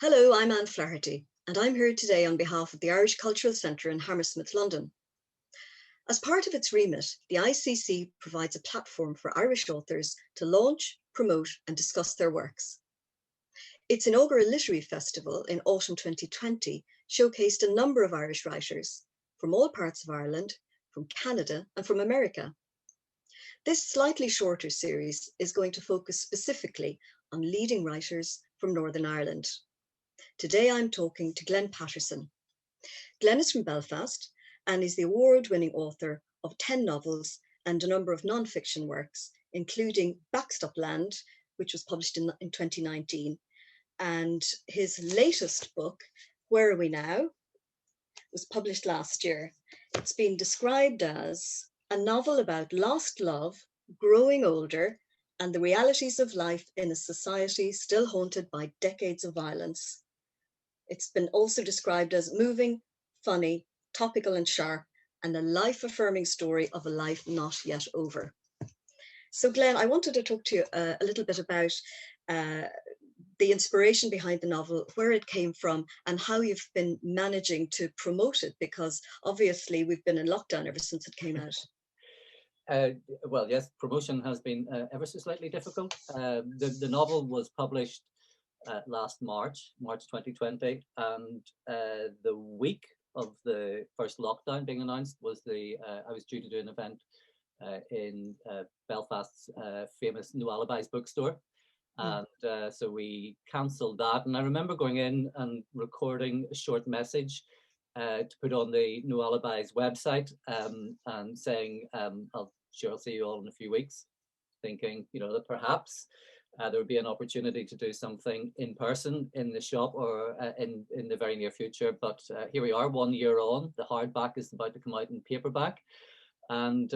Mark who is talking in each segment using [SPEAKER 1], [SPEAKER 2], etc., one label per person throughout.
[SPEAKER 1] Hello, I'm Anne Flaherty, and I'm here today on behalf of the Irish Cultural Centre in Hammersmith, London. As part of its remit, the ICC provides a platform for Irish authors to launch, promote, and discuss their works. Its inaugural literary festival in autumn 2020 showcased a number of Irish writers from all parts of Ireland, from Canada, and from America. This slightly shorter series is going to focus specifically on leading writers from Northern Ireland. Today I'm talking to Glenn Patterson. Glenn is from Belfast and is the award-winning author of 10 novels and a number of non-fiction works, including Backstop Land, which was published in 2019, and his latest book, Where Are We Now?, was published last year. It's been described as a novel about lost love, growing older, and the realities of life in a society still haunted by decades of violence. It's been also described as moving, funny, topical and sharp, and a life-affirming story of a life not yet over. So Glenn, I wanted to talk to you a little bit about the inspiration behind the novel, where it came from, and how you've been managing to promote it, because obviously we've been in lockdown ever since it came out.
[SPEAKER 2] Well, yes, promotion has been ever so slightly difficult. The novel was published last March 2020, and the week of the first lockdown being announced was I was due to do an event in Belfast's famous No Alibis bookstore, and so we cancelled that. And I remember going in and recording a short message to put on the No Alibis website, and saying, I'll see you all in a few weeks, thinking, that perhaps there would be an opportunity to do something in person in the shop or in the very near future. But here we are, 1 year on. The hardback is about to come out in paperback, and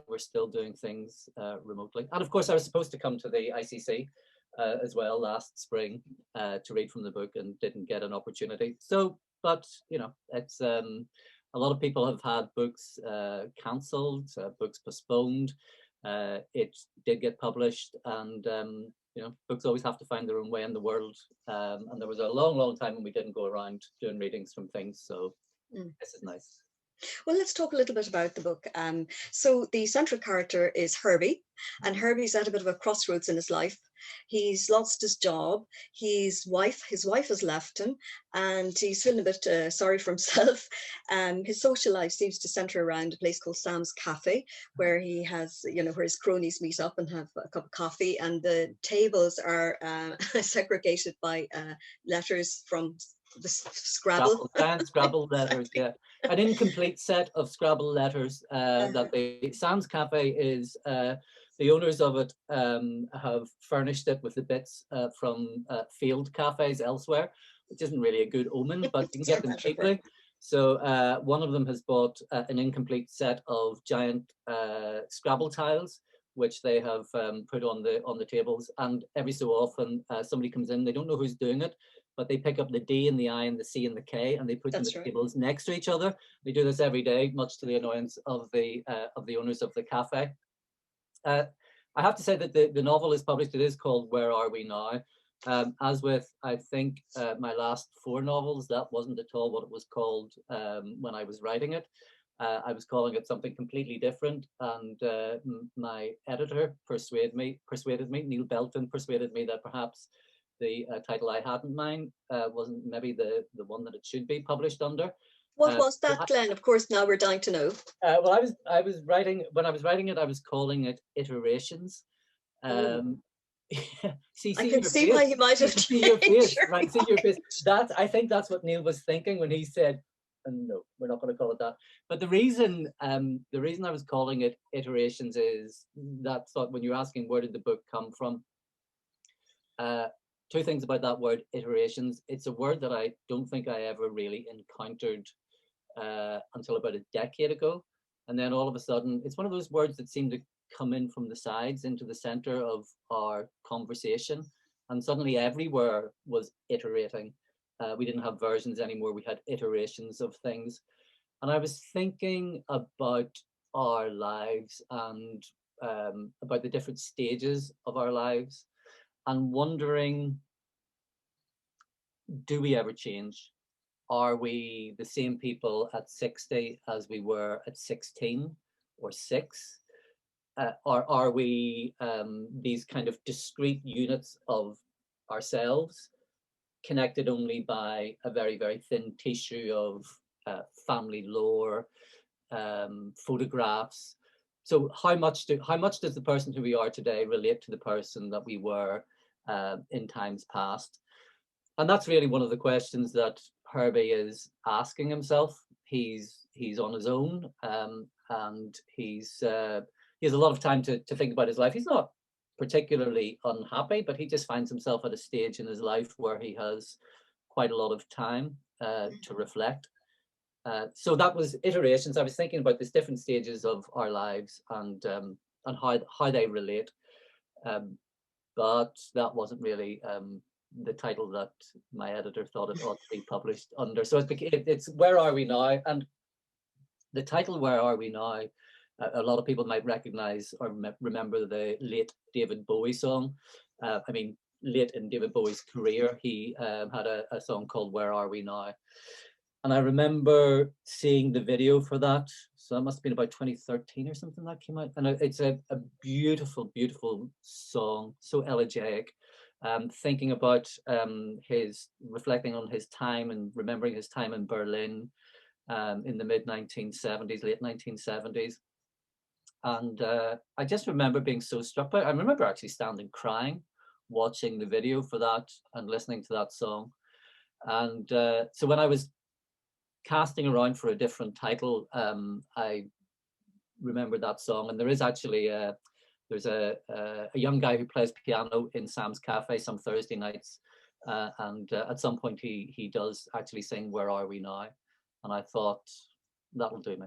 [SPEAKER 2] we're still doing things remotely. And of course, I was supposed to come to the ICC as well last spring to read from the book, and didn't get an opportunity. So, but it's a lot of people have had books cancelled, books postponed. It did get published, and books always have to find their own way in the world. And there was a long time when we didn't go around doing readings from things. So this is nice.
[SPEAKER 1] Well, let's talk a little bit about the book. So the central character is Herbie, and Herbie's at a bit of a crossroads in his life. He's lost his job. His wife has left him, and he's feeling a bit sorry for himself. His social life seems to center around a place called Sam's Cafe, where he has, where his cronies meet up and have a cup of coffee, and the tables are segregated by letters from the Scrabble
[SPEAKER 2] letters. Yeah, an incomplete set of Scrabble letters that the Sam's Cafe is. The owners of it have furnished it with the bits from field cafes elsewhere, which isn't really a good omen, but you can get them cheaply. So one of them has bought an incomplete set of giant Scrabble tiles, which they have put on the tables. And every so often somebody comes in, they don't know who's doing it, but they pick up the D and the I and the C and the K, and they put them at tables next to each other. They do this every day, much to the annoyance of the owners of the cafe. I have to say that the novel is published. It is called Where Are We Now? As with, I think, my last 4 novels, that wasn't at all what it was called when I was writing it. I was calling it something completely different, and my editor persuaded me, Neil Belton persuaded me that perhaps the title I had in mind wasn't maybe the one that it should be published under.
[SPEAKER 1] What was that, Glenn? Of course, now we're dying to know.
[SPEAKER 2] Well, I was writing it. I was calling it Iterations.
[SPEAKER 1] See, I can see why he might have
[SPEAKER 2] changed your face, right? See your face. I think that's what Neil was thinking when he said, "No, we're not going to call it that." But the reason I was calling it Iterations is that when you're asking where did the book come from, 2 things about that word, iterations. It's a word that I don't think I ever really encountered until about a decade ago. And then all of a sudden, it's one of those words that seem to come in from the sides into the center of our conversation. And suddenly everywhere was iterating. We didn't have versions anymore. We had iterations of things. And I was thinking about our lives and about the different stages of our lives, and wondering do we ever change? Are we the same people at 60 as we were at 16 or 6? Or are we these kind of discrete units of ourselves, connected only by a very, very thin tissue of family lore, photographs? So how much does the person who we are today relate to the person that we were in times past? And that's really one of the questions that Herbie is asking himself. He's on his own, and he has a lot of time to think about his life. He's not particularly unhappy, but he just finds himself at a stage in his life where he has quite a lot of time to reflect. So that was iterations. I was thinking about these different stages of our lives and how they relate. But that wasn't really the title that my editor thought it ought to be published under. So it's Where Are We Now? And the title Where Are We Now? A lot of people might recognize or remember the late David Bowie song. I mean, late in David Bowie's career, he had a song called Where Are We Now? And I remember seeing the video for that. So that must have been about 2013 or something that came out. And it's a beautiful, beautiful song, so elegiac. Thinking about reflecting on his time and remembering his time in Berlin in the mid-1970s, late 1970s. And I just remember being so struck by it. I remember actually standing crying, watching the video for that and listening to that song. And so when I was casting around for a different title, I remembered that song. And there is actually there's a young guy who plays piano in Sam's Cafe some Thursday nights, and at some point he does actually sing "Where Are We Now?" And I thought that'll do me.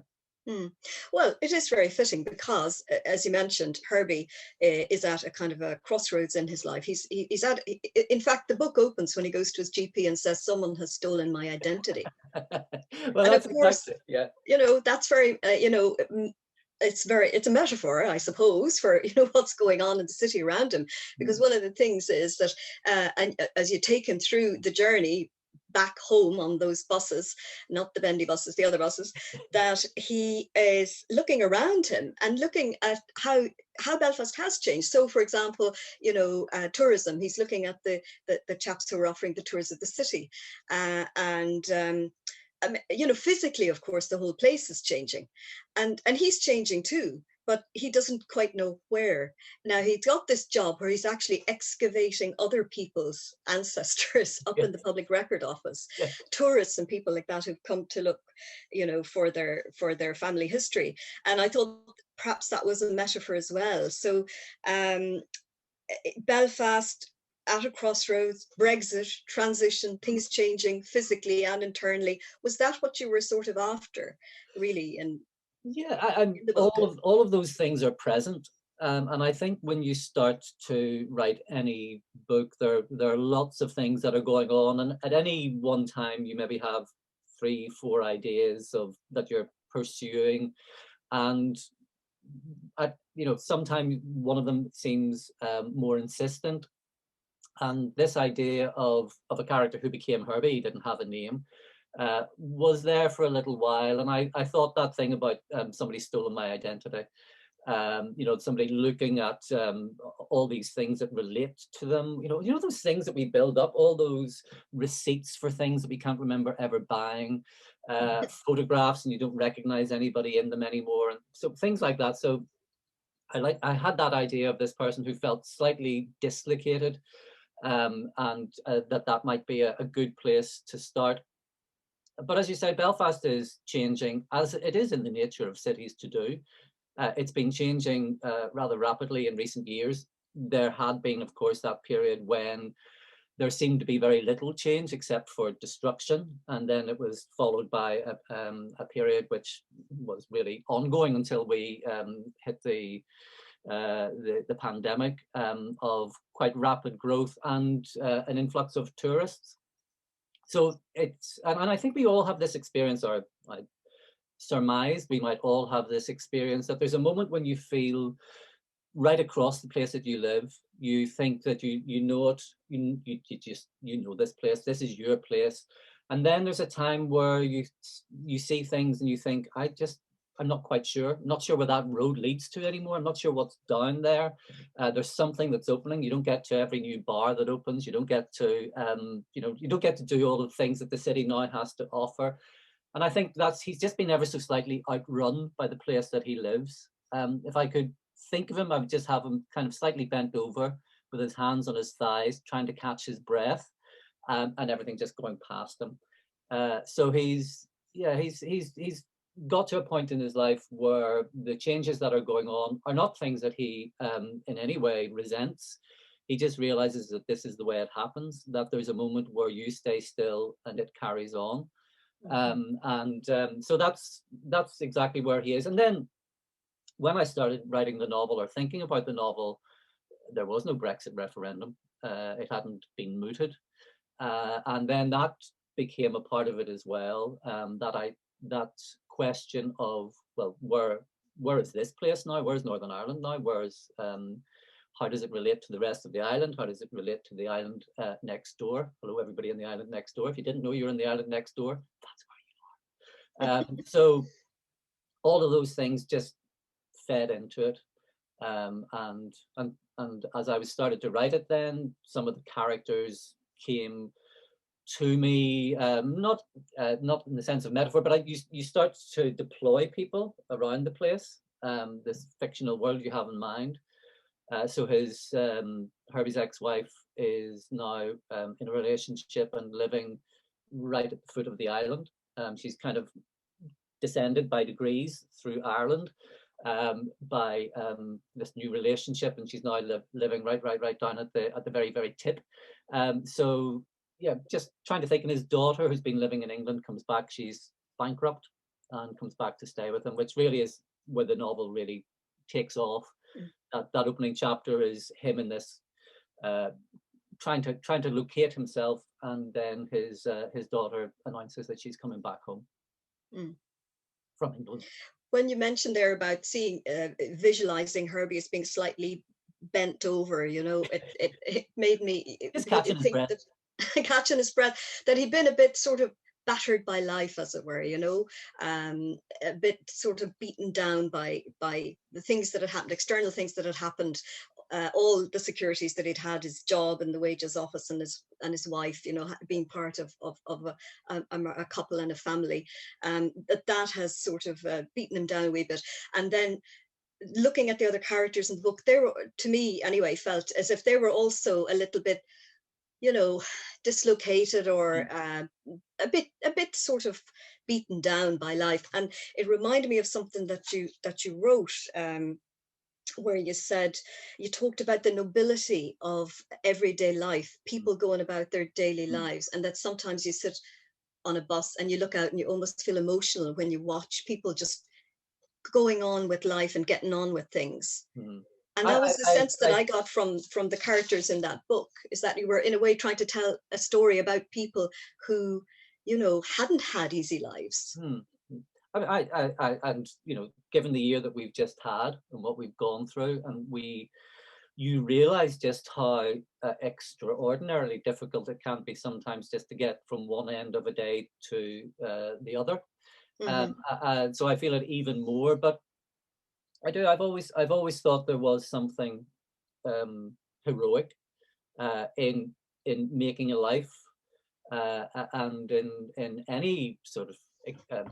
[SPEAKER 1] Well, it is very fitting because, as you mentioned, Herbie is at a kind of a crossroads in his life. He's at, in fact, the book opens when he goes to his GP and says, "Someone has stolen my identity."
[SPEAKER 2] Well,
[SPEAKER 1] and
[SPEAKER 2] that's
[SPEAKER 1] of course,
[SPEAKER 2] exactly, yeah.
[SPEAKER 1] That's very, it's a metaphor, I suppose, for what's going on in the city around him. Because one of the things is that, and as you take him through the journey back home on those buses, not the bendy buses, the other buses, that he is looking around him and looking at how Belfast has changed. So, for example, tourism. He's looking at the chaps who are offering the tours of the city, physically, of course, the whole place is changing, and he's changing too. But he doesn't quite know where. Now, he's got this job where he's actually excavating other people's ancestors up in the public record office, tourists and people like that who've come to look, for their family history. And I thought perhaps that was a metaphor as well. So Belfast at a crossroads, Brexit, transition, things changing physically and internally. Was that what you were sort of after, really? And
[SPEAKER 2] all of those things are present, and I think when you start to write any book, there are lots of things that are going on, and at any one time you maybe have 3-4 ideas that you're pursuing, and sometimes one of them seems more insistent. And this idea of a character who became Herbie, he didn't have a name, was there for a little while. And I thought that thing about somebody stolen my identity, somebody looking at all these things that relate to them, those things that we build up, all those receipts for things that we can't remember ever buying, photographs, and you don't recognize anybody in them anymore. And so things like that. So I had that idea of this person who felt slightly dislocated, and that might be a good place to start. But as you say, Belfast is changing, as it is in the nature of cities to do. It's been changing rather rapidly in recent years. There had been, of course, that period when there seemed to be very little change except for destruction, and then it was followed by a period which was really ongoing until we hit the pandemic, of quite rapid growth and an influx of tourists. So it's, and I think we all have this experience, or I surmise we might all have this experience, that there's a moment when you feel right across the place that you live. You think that you know it, you just know this place. This is your place. And then there's a time where you see things and you think, I'm not quite sure. I'm not sure where that road leads to anymore. I'm not sure what's down there. There's something that's opening. You don't get to every new bar that opens. You don't get to you don't get to do all the things that the city now has to offer. And I think he's just been ever so slightly outrun by the place that he lives. If I could think of him, I would just have him kind of slightly bent over with his hands on his thighs, trying to catch his breath, and everything just going past him. So he's got to a point in his life where the changes that are going on are not things that he in any way resents. He just realizes that this is the way it happens, that there's a moment where you stay still and it carries on. So that's exactly where he is. And then when I started writing the novel or thinking about the novel, there was no Brexit referendum. It hadn't been mooted. And then that became a part of it as well. That question of, well, where is this place now? Where's Northern Ireland now? How does it relate to the rest of the island? How does it relate to the island next door? Hello, everybody in the island next door. If you didn't know you're in the island next door, that's where you are. So all of those things just fed into it. And as I started to write it, then some of the characters came to me, not in the sense of metaphor, but you start to deploy people around the place, this fictional world you have in mind. So Herbie's ex-wife is now in a relationship and living right at the foot of the island. She's kind of descended by degrees through Ireland by this new relationship, and she's now living right down at the very, very tip. So yeah, just trying to think. And his daughter, who's been living in England, comes back. She's bankrupt and comes back to stay with him, which really is where the novel really takes off. That opening chapter is him in this trying to locate himself, and then his daughter announces that she's coming back home from England.
[SPEAKER 1] When you mentioned there about seeing, visualizing Herbie as being slightly bent over, it made me
[SPEAKER 2] Just catching his breath.
[SPEAKER 1] Catching his breath, that he'd been a bit sort of battered by life, as it were, a bit sort of beaten down by the things that had happened, external things that had happened, all the securities that he'd had, his job and the wages office, and his wife, being part of a couple and a family, that has sort of beaten him down a wee bit. And then looking at the other characters in the book, they were, to me anyway, felt as if they were also a little bit, dislocated or a bit sort of beaten down by life. And it reminded me of something that you wrote, where you talked about the nobility of everyday life, people going about their daily lives, and that sometimes you sit on a bus and you look out and you almost feel emotional when you watch people just going on with life and getting on with things. And that was the sense that I got from the characters in that book, is that you were in a way trying to tell a story about people who, hadn't had easy lives.
[SPEAKER 2] And given the year that we've just had and what we've gone through, and you realize just how extraordinarily difficult it can be sometimes just to get from one end of a day to the other. So I feel it even more, but I've always thought there was something heroic in making a life, and in any sort of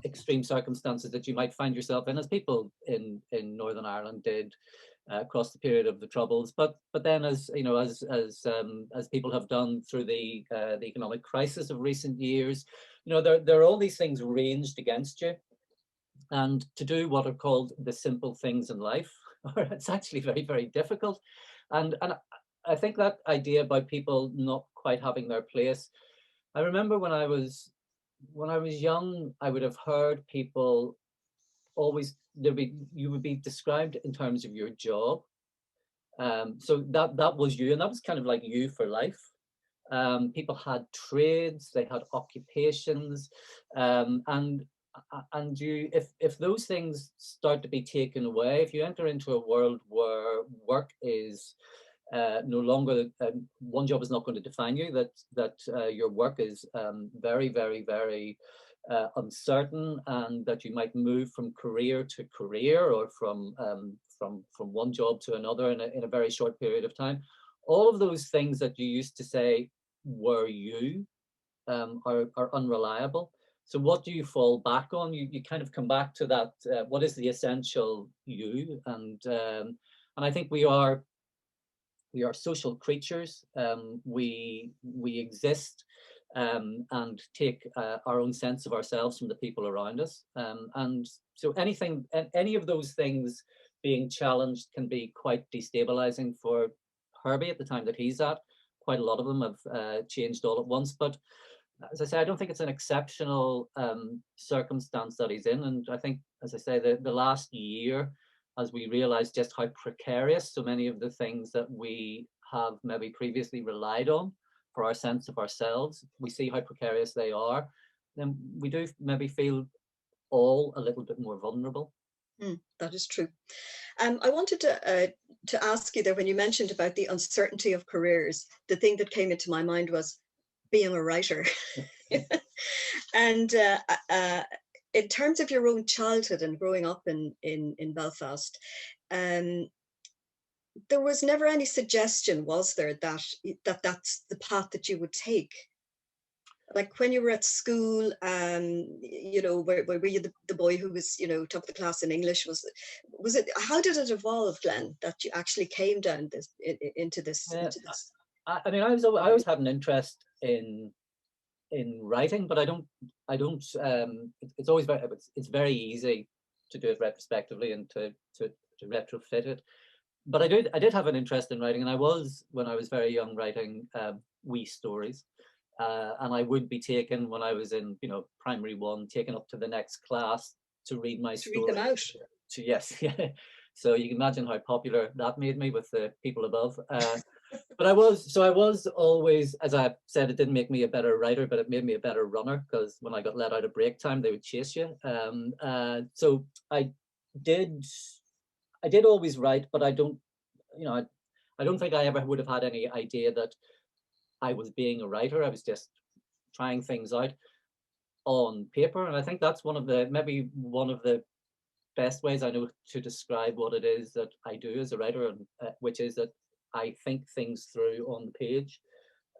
[SPEAKER 2] extreme circumstances that you might find yourself in, as people in Northern Ireland did across the period of the Troubles. But then, as people have done through the economic crisis of recent years, there are all these things ranged against you. And to do what are called the simple things in life, it's actually very, very difficult. And I think that idea about people not quite having their place, I remember when I was young, I would have heard people always, you would be described in terms of your job. So that was you, and that was kind of like you for life. People had trades, they had occupations, and And you, if those things start to be taken away, if you enter into a world where work is no longer, one job is not going to define you, that your work is very, very, very uncertain, and that you might move from career to career, or from one job to another in a very short period of time. All of those things that you used to say were you are unreliable. So what do you fall back on? You kind of come back to that. What is the essential you? And I think we are social creatures. We exist and take our own sense of ourselves from the people around us. And so any of those things being challenged can be quite destabilizing for Herbie at the time that he's at. Quite a lot of them have changed all at once. But as I say, I don't think it's an exceptional circumstance that he's in. And I think, as I say, the last year, as we realize just how precarious so many of the things that we have maybe previously relied on for our sense of ourselves, we see how precarious they are, then we do maybe feel all a little bit more vulnerable.
[SPEAKER 1] That is true. I wanted to ask you there, when you mentioned about the uncertainty of careers, the thing that came into my mind was being a writer. And in terms of your own childhood and growing up in Belfast, there was never any suggestion, was there, that that's the path that you would take? Like when you were at school, were you the boy who was, top of the class in English? Was it? How did it evolve, Glenn, that you actually came down into this?
[SPEAKER 2] I mean, I always had an interest in writing, but I don't. It's always it's very easy to do it retrospectively and to retrofit it. But I did have an interest in writing, and I was, when I was very young, writing wee stories. And I would be taken, when I was in, primary one, taken up to the next class to read my stories.
[SPEAKER 1] Read them out.
[SPEAKER 2] Yes, yeah. So you can imagine how popular that made me with the people above. But I was always, as I said, it didn't make me a better writer, but it made me a better runner, because when I got let out of break time, they would chase you. So I did always write, but I don't think I ever would have had any idea that I was being a writer. I was just trying things out on paper. And I think that's maybe one of the best ways I know to describe what it is that I do as a writer, which is that I think things through on the page,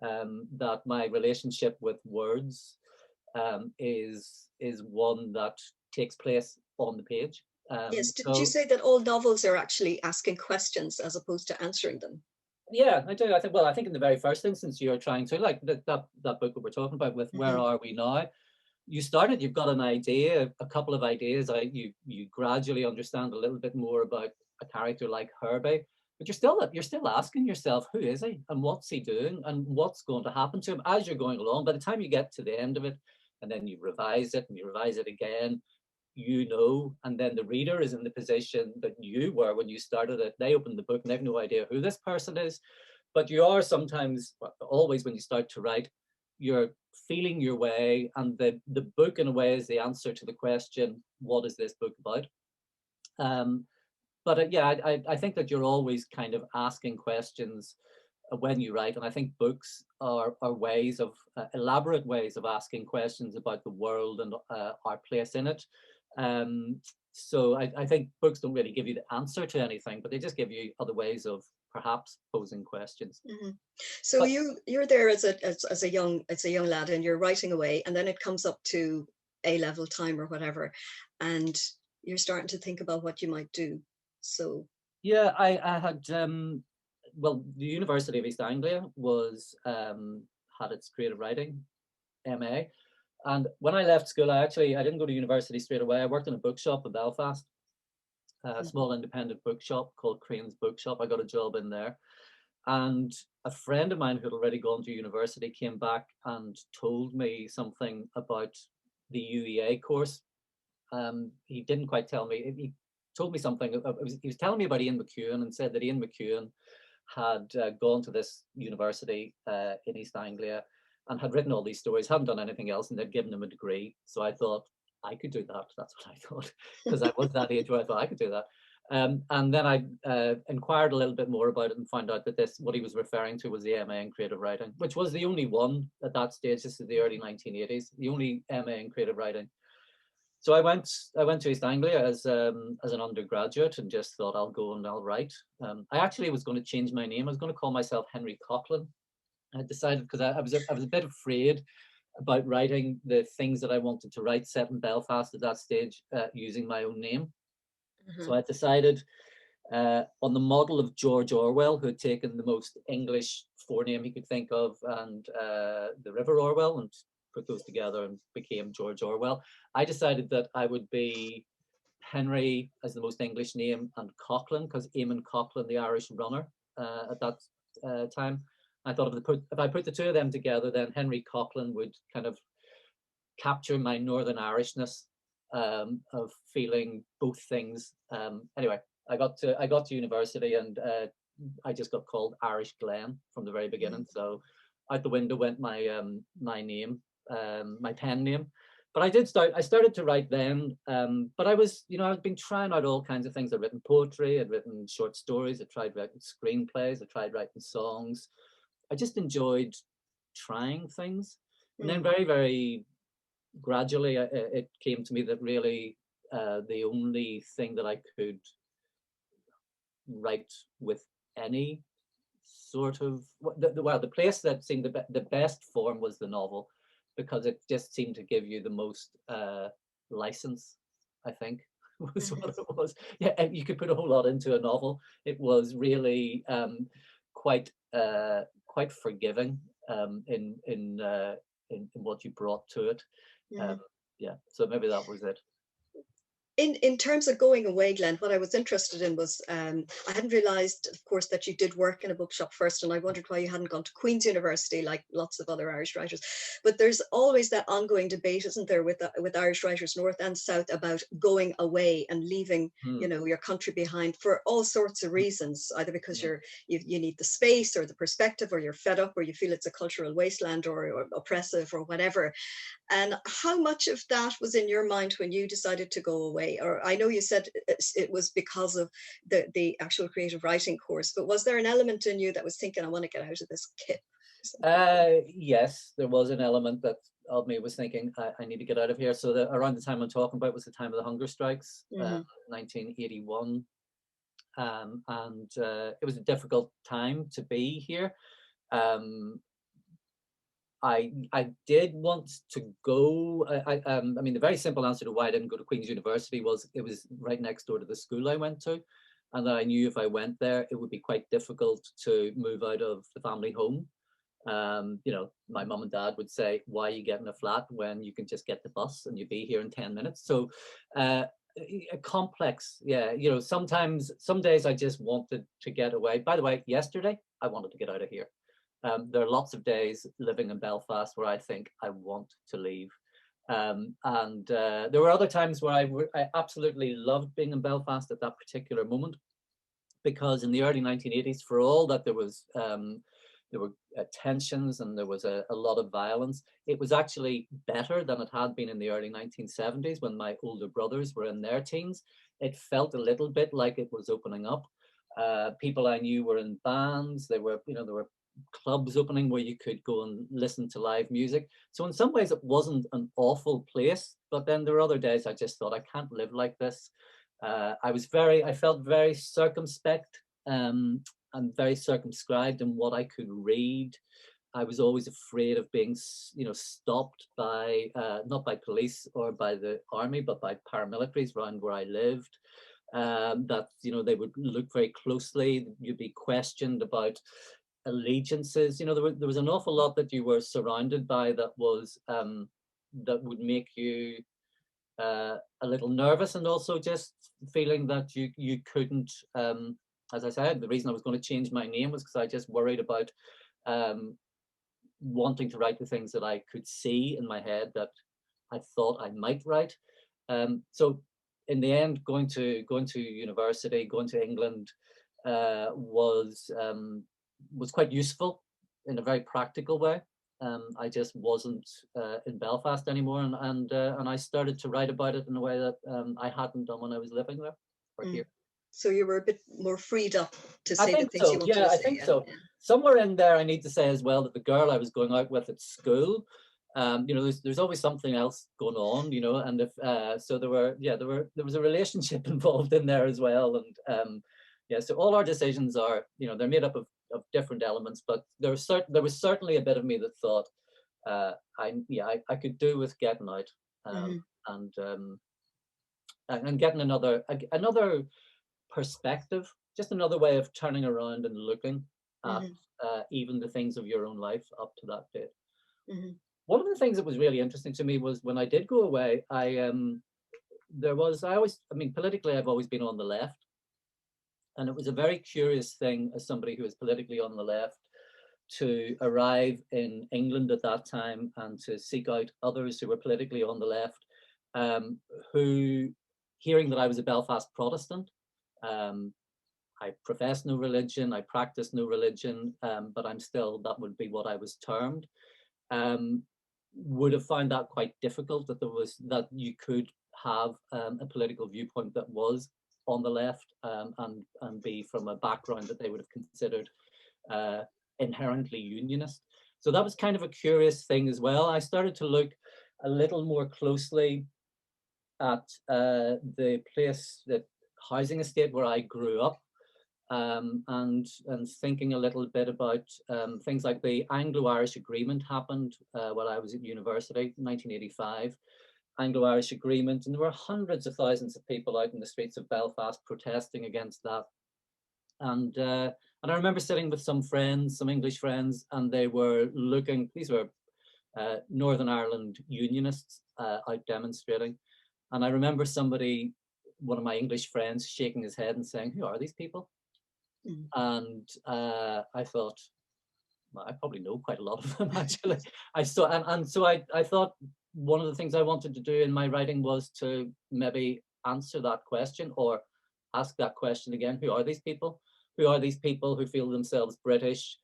[SPEAKER 2] that my relationship with words is one that takes place on the page.
[SPEAKER 1] Yes, did you say that all novels are actually asking questions as opposed to answering them?
[SPEAKER 2] Yeah, I do. I think in the very first instance, you're trying to, like that book that we're talking about with Where Are We Now? You've got an idea, a couple of ideas. You gradually understand a little bit more about a character like Herbie, but you're still asking yourself, who is he and what's he doing and what's going to happen to him as you're going along. By the time you get to the end of it, and then you revise it and you revise it again, and then the reader is in the position that you were when you started it. They open the book and they have no idea who this person is, but you are sometimes, always when you start to write, you're feeling your way, and the book in a way is the answer to the question, what is this book about? But yeah, I think that you're always kind of asking questions when you write, and I think books are ways of elaborate ways of asking questions about the world and our place in it. So I think books don't really give you the answer to anything, but they just give you other ways of perhaps posing questions.
[SPEAKER 1] So you're there as a young lad, and you're writing away, and then it comes up to A-level time or whatever, and you're starting to think about what you might do. So
[SPEAKER 2] yeah, I had the University of East Anglia had its creative writing MA. And when I left school, I didn't go to university straight away. I worked in a bookshop in Belfast, a small independent bookshop called Crane's Bookshop. I got a job in there. And a friend of mine who had already gone to university came back and told me something about the UEA course. He didn't quite tell me. He told me something. He was telling me about Ian McEwan, and said that Ian McEwan had gone to this university in East Anglia and had written all these stories, hadn't done anything else, and they'd given him a degree. So I thought, I could do that. That's what I thought, because I was that age where I thought I could do that. And then I inquired a little bit more about it and found out that what he was referring to was the MA in creative writing, which was the only one at that stage. This is the early 1980s, the only MA in creative writing. So I went to East Anglia as an undergraduate and just thought I'll go and I'll write. I actually was going to change my name. I was going to call myself Henry Coughlin. I decided because I was a bit afraid about writing the things that I wanted to write set in Belfast at that stage using my own name. So I decided on the model of George Orwell, who had taken the most English forename he could think of and the River Orwell and put those together and became George Orwell. I decided that I would be Henry as the most English name and Coughlin, because Eamon Coughlin, the Irish runner at that time, I thought if I put the two of them together, then Henry Coughlin would kind of capture my Northern Irishness of feeling both things. Anyway, I got to university and I just got called Irish Glenn from the very beginning. So out the window went my my name, my pen name. But I started to write then. But I was, I've been trying out all kinds of things. I'd written poetry, I'd written short stories, I tried writing screenplays, I tried writing songs. I just enjoyed trying things. And then very, very gradually it came to me that really the only thing that I could write with any sort of, the place that seemed the best form was the novel, because it just seemed to give you the most license, I think, was what it was. Yeah, and you could put a whole lot into a novel. It was really quite forgiving in what you brought to it. Yeah, so maybe that was it.
[SPEAKER 1] In terms of going away, Glenn, what I was interested in was, I hadn't realised, of course, that you did work in a bookshop first, and I wondered why you hadn't gone to Queen's University like lots of other Irish writers. But there's always that ongoing debate, isn't there, with Irish writers north and south about going away and leaving, your country behind for all sorts of reasons, either because you need the space or the perspective, or you're fed up, or you feel it's a cultural wasteland or oppressive or whatever. And how much of that was in your mind when you decided to go away? Or I know you said it was because of the actual creative writing course, but was there an element in you that was thinking, I want to get out of this kip?
[SPEAKER 2] Yes, there was an element of me was thinking, I need to get out of here. So around the time I'm talking about was the time of the hunger strikes, 1981. And it was a difficult time to be here. I did want to go. I mean, the very simple answer to why I didn't go to Queen's University was it was right next door to the school I went to, and that I knew if I went there, it would be quite difficult to move out of the family home. My mum and dad would say, "Why are you getting a flat when you can just get the bus and you'll be here in 10 minutes?" So, complex, yeah. Sometimes, some days I just wanted to get away. By the way, yesterday I wanted to get out of here. There are lots of days living in Belfast where I think I want to leave. And there were other times where I absolutely loved being in Belfast at that particular moment, because in the early 1980s, for all that there were tensions and there was a lot of violence, it was actually better than it had been in the early 1970s when my older brothers were in their teens. It felt a little bit like it was opening up. People I knew were in bands. There were clubs opening where you could go and listen to live music. So in some ways it wasn't an awful place, but then there were other days I just thought, I can't live like this. I felt very circumspect and very circumscribed in what I could read. I was always afraid of being, stopped by, not by police or by the army, but by paramilitaries around where I lived. That, they would look very closely. You'd be questioned about allegiances. There was an awful lot that you were surrounded by that was that would make you a little nervous, and also just feeling that you couldn't, as I said, the reason I was going to change my name was because I just worried about wanting to write the things that I could see in my head that I thought I might write. So in the end, going to university, going to England was quite useful in a very practical way. I just wasn't in Belfast anymore, and I started to write about it in a way that I hadn't done when I was living there or here.
[SPEAKER 1] So you were a bit more freed up to
[SPEAKER 2] I
[SPEAKER 1] say the
[SPEAKER 2] think
[SPEAKER 1] things
[SPEAKER 2] so.
[SPEAKER 1] you wanted
[SPEAKER 2] Yeah,
[SPEAKER 1] to
[SPEAKER 2] I
[SPEAKER 1] say.
[SPEAKER 2] think so. Somewhere in there, I need to say as well that the girl I was going out with at school, you know, there's always something else going on, you know, and if so there was a relationship involved in there as well, and yeah, so all our decisions are, you know, they're made up of different elements, but there was certainly a bit of me that thought I could do with getting out, and getting another perspective, just another way of turning around and looking at even the things of your own life up to that date. One of the things that was really interesting to me was when I did go away, I mean, politically, I've always been on the left. And it was a very curious thing as somebody who was politically on the left to arrive in England at that time and to seek out others who were politically on the left, who, hearing that I was a Belfast Protestant, I profess no religion, I practice no religion, but I'm still, that would be what I was termed, would have found that quite difficult, that you could have a political viewpoint that was on the left, and be from a background that they would have considered inherently unionist. So that was kind of a curious thing as well. I started to look a little more closely at the housing estate where I grew up, and thinking a little bit about things like the Anglo-Irish Agreement happened while I was at university in 1985. Anglo-Irish Agreement, and there were hundreds of thousands of people out in the streets of Belfast protesting against that. And I remember sitting with some friends, some English friends, and they were looking. These were Northern Ireland unionists out demonstrating, and I remember one of my English friends, shaking his head and saying, "Who are these people?" And I thought, well, I probably know quite a lot of them actually. So I thought one of the things I wanted to do in my writing was to maybe answer that question or ask that question again. Who are these people? Who are these people who feel themselves British,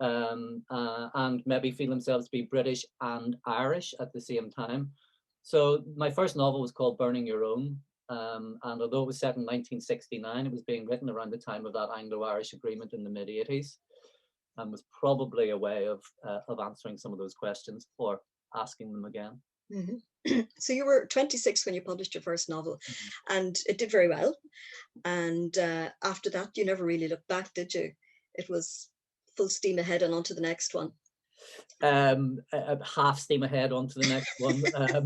[SPEAKER 2] and maybe feel themselves to be British and Irish at the same time? So my first novel was called Burning Your Own. And although it was set in 1969, it was being written around the time of that Anglo-Irish Agreement in the mid-80s, and was probably a way of answering some of those questions or asking them again.
[SPEAKER 1] So you were 26 when you published your first novel, and it did very well. And after that, you never really looked back, did you? It was full steam ahead and on to the next one.
[SPEAKER 2] Half steam ahead onto the next one. I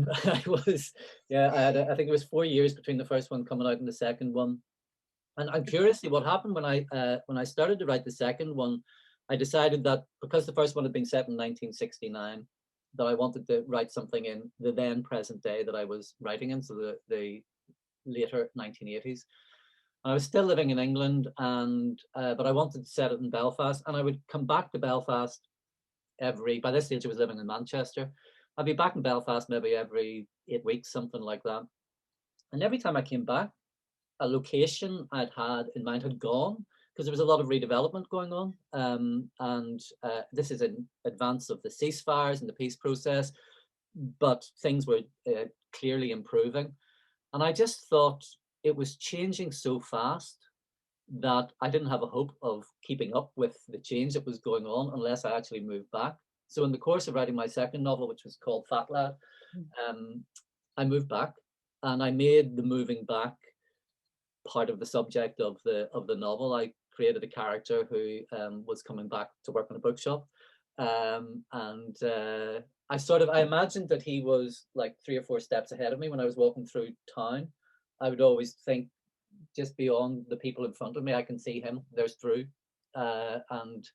[SPEAKER 2] think it was 4 years between the first one coming out and the second one. And curiously, what happened when I started to write the second one, I decided that because the first one had been set in 1969, that I wanted to write something in the then present day that I was writing in, so the later 1980s. And I was still living in England, and but I wanted to set it in Belfast, and I would come back to Belfast by this stage I was living in Manchester. I'd be back in Belfast maybe every 8 weeks, something like that. And every time I came back, a location I'd had in mind had gone, because there was a lot of redevelopment going on. And this is in advance of the ceasefires and the peace process, but things were clearly improving. And I just thought it was changing so fast that I didn't have a hope of keeping up with the change that was going on unless I actually moved back. So in the course of writing my second novel, which was called Fat Lad, I moved back, and I made the moving back part of the subject of the novel. I created a character who was coming back to work in a bookshop, and I imagined that he was like 3 or 4 steps ahead of me when I was walking through town. I would always think, just beyond the people in front of me, I can see him. There's Drew, and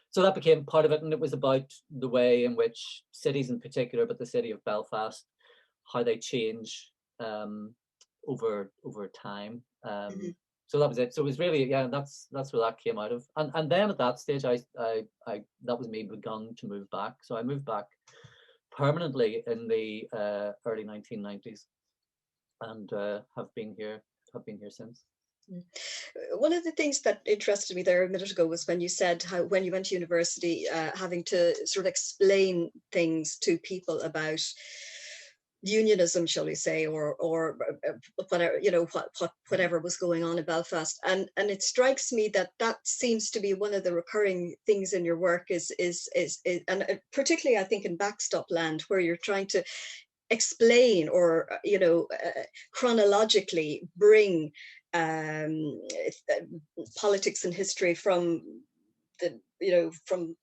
[SPEAKER 2] so that became part of it. And it was about the way in which cities, in particular, but the city of Belfast, how they change over time. So that was it. So it was really, that's where that came out of. And then at that stage, I that was me begun to move back. So I moved back permanently in the early 1990s, and have been here since.
[SPEAKER 1] One of the things that interested me there a minute ago was when you said how when you went to university, having to sort of explain things to people about unionism, shall we say, or whatever, you know, whatever was going on in Belfast, and it strikes me that that seems to be one of the recurring things in your work is and particularly I think in Backstop Land, where you're trying to explain or you know chronologically bring politics and history from the you know from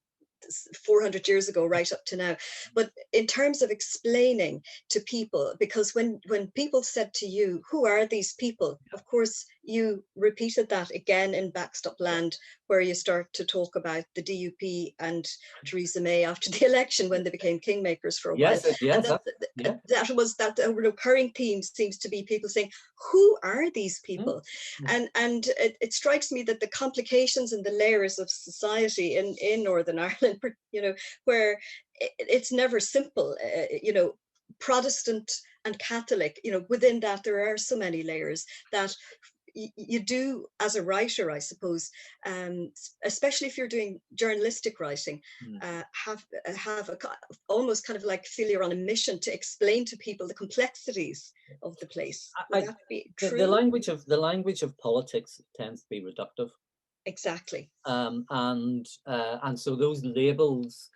[SPEAKER 1] 400 years ago right up to now, but in terms of explaining to people, because when people said to you, who are these people, of course you repeated that again in Backstop Land, where you start to talk about the DUP and Theresa May after the election when they became kingmakers for a while. And that was that a recurring theme seems to be people saying, who are these people? And it strikes me that the complications and the layers of society in Northern Ireland, you know, where it's never simple, you know, Protestant and Catholic, you know, within that there are so many layers that you do as a writer, I suppose, especially if you're doing journalistic writing, have almost kind of like feel you're on a mission to explain to people the complexities of the place. Would that be true?
[SPEAKER 2] The language of politics tends to be reductive.
[SPEAKER 1] Exactly.
[SPEAKER 2] And so those labels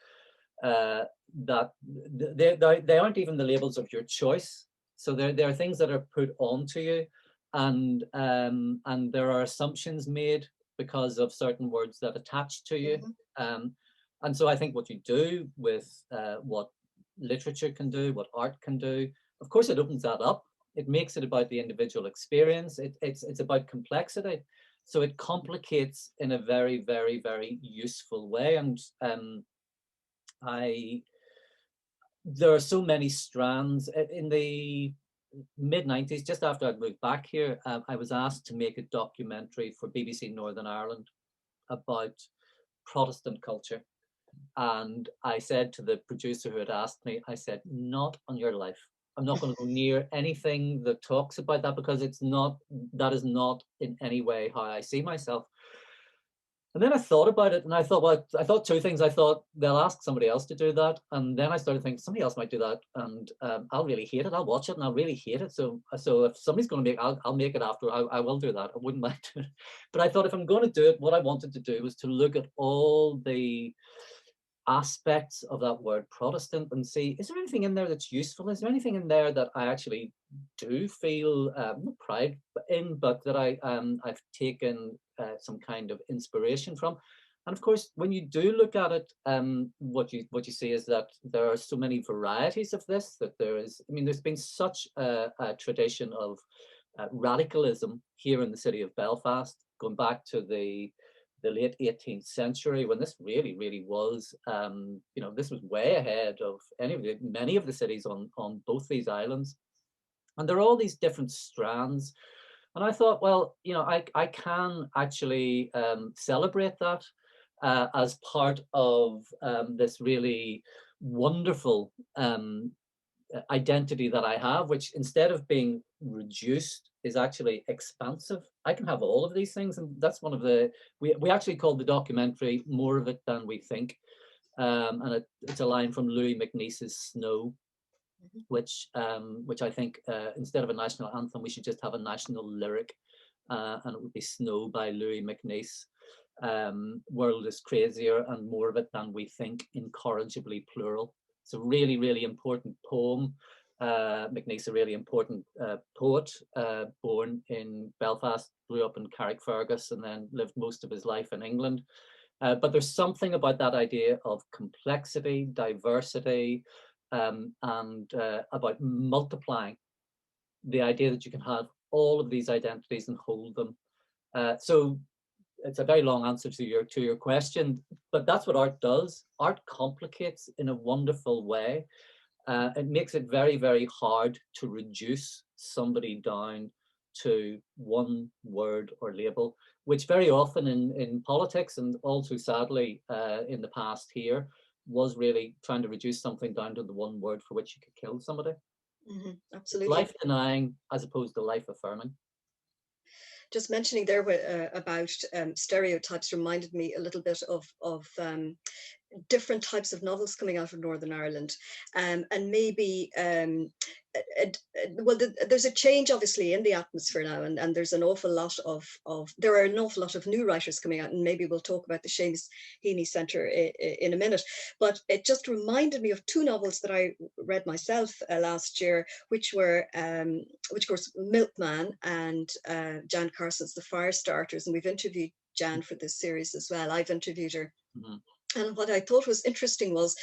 [SPEAKER 2] that they aren't even the labels of your choice. So there are things that are put onto you, and there are assumptions made because of certain words that attach to you. And so I think what you do with what literature can do, what art can do, of course it opens that up. It makes it about the individual experience. It's about complexity. So it complicates in a very, very, very useful way. And there are so many strands. In the mid-90s, just after I'd moved back here, I was asked to make a documentary for BBC Northern Ireland about Protestant culture. And I said to the producer who had asked me, I said, not on your life. I'm not going to go near anything that talks about that, because that is not in any way how I see myself. And then I thought about it, and I thought two things. I thought they'll ask somebody else to do that, and then I started thinking somebody else might do that, and I'll really hate it. I'll watch it, and I'll really hate it. So if somebody's going to make, I'll make it after. I will do that. I wouldn't mind doing it. But I thought if I'm going to do it, what I wanted to do was to look at all the aspects of that word Protestant and see, is there anything in there that's useful? Is there anything in there that I actually do feel pride in, but that I've taken some kind of inspiration from? And of course, when you do look at it, what you see is that there are so many varieties of this, that there's been such a tradition of radicalism here in the city of Belfast, going back to the late 18th century, when this really, really was, this was way ahead of many of the cities on both these islands. And there are all these different strands. And I thought, well, I can actually celebrate that as part of this really wonderful identity that I have, which instead of being reduced is actually expansive. I can have all of these things, and that's one of we actually called the documentary More of It Than We Think, and it's a line from Louis MacNeice's Snow, which I think instead of a national anthem, we should just have a national lyric, and it would be Snow by Louis MacNeice. World is crazier and more of it than we think, incorrigibly plural. It's a really, really important poem. MacNeice, a really important poet, born in Belfast, grew up in Carrickfergus, and then lived most of his life in England. But there's something about that idea of complexity, diversity, and about multiplying the idea that you can have all of these identities and hold them. So it's a very long answer to your question, but that's what art does. Art complicates in a wonderful way. It makes it very, very hard to reduce somebody down to one word or label, which very often in politics, and also sadly in the past here, was really trying to reduce something down to the one word for which you could kill somebody.
[SPEAKER 1] Absolutely.
[SPEAKER 2] Life denying as opposed to life affirming.
[SPEAKER 1] Just mentioning there about stereotypes reminded me a little bit of different types of novels coming out of Northern Ireland, and maybe well, there's a change obviously in the atmosphere now, and there's an awful lot of there are an awful lot of new writers coming out, and maybe we'll talk about the Seamus Heaney Centre in a minute. But it just reminded me of two novels that I read myself last year, which were which of course Milkman and Jan Carson's The Fire Starters, and we've interviewed Jan for this series as well. I've interviewed her. Mm-hmm. And what I thought was interesting was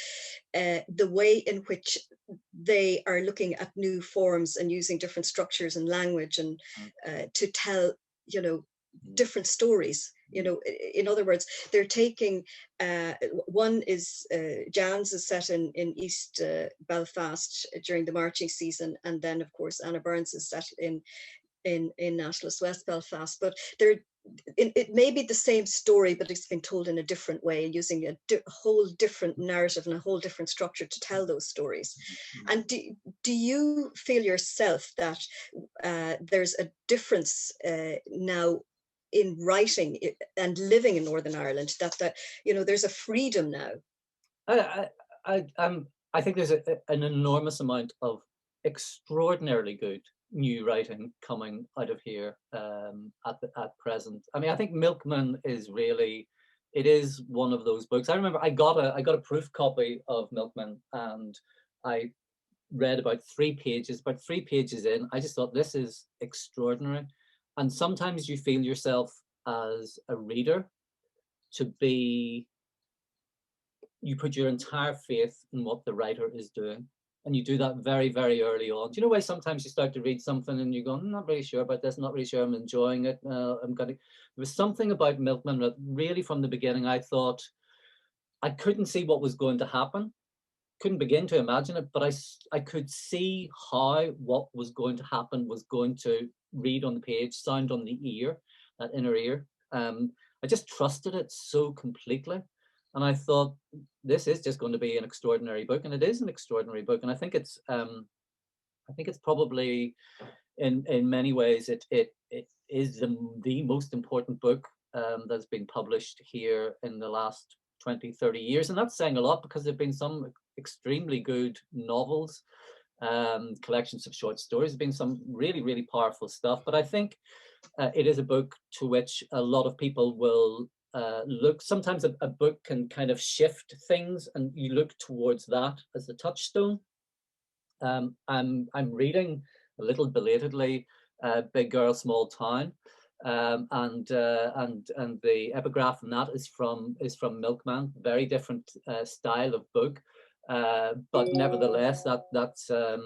[SPEAKER 1] the way in which they are looking at new forms and using different structures and language and to tell, you know, different stories. You know, in other words, they're taking, one is, Jan's is set in East Belfast during the marching season. And then, of course, Anna Burns is set in Nationalist West Belfast. But they're, it may be the same story, but it's been told in a different way, using a whole different narrative and a whole different structure to tell those stories. And do you feel yourself that there's a difference now in writing and living in Northern Ireland, that you know, there's a freedom now?
[SPEAKER 2] I think there's an enormous amount of extraordinarily good new writing coming out of here at present. I mean, I think Milkman is really, it is one of those books. I remember I got a proof copy of Milkman, and I read about 3 pages. About 3 pages in, I just thought, this is extraordinary. And sometimes you feel yourself as a reader to be, you put your entire faith in what the writer is doing. And you do that very, very early on. Do you know why sometimes you start to read something and you go, I'm not really sure about this, not really sure I'm enjoying it. There was something about Milkman that really from the beginning I thought I couldn't see what was going to happen. Couldn't begin to imagine it, but I could see how what was going to happen was going to read on the page, sound on the ear, that inner ear. I just trusted it so completely. And I thought, this is just going to be an extraordinary book, and it is an extraordinary book. And I think it's probably in many ways it is the most important book that's been published here in the last 20, 30 years. And that's saying a lot, because there've been some extremely good novels, collections of short stories, there's been some really, really powerful stuff. But I think it is a book to which a lot of people will look. Sometimes a book can kind of shift things, and you look towards that as the touchstone. I'm reading a little belatedly Big Girl, Small Town, and the epigraph from that is from Milkman. Very different style of book, but nevertheless that's a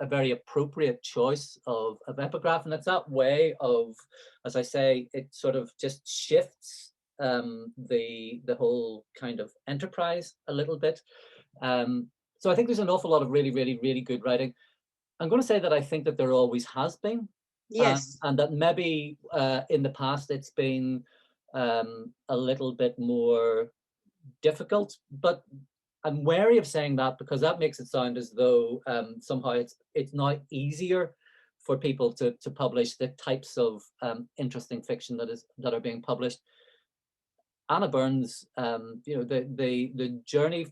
[SPEAKER 2] very appropriate choice of epigraph, and it's that way of, as I say, it sort of just shifts the whole kind of enterprise a little bit. So I think there's an awful lot of really, really, really good writing. I'm going to say that I think that there always has been.
[SPEAKER 1] Yes.
[SPEAKER 2] And that maybe in the past it's been a little bit more difficult, but I'm wary of saying that, because that makes it sound as though somehow it's now easier for people to publish the types of interesting fiction that are being published. Anna Burns, you know, the journey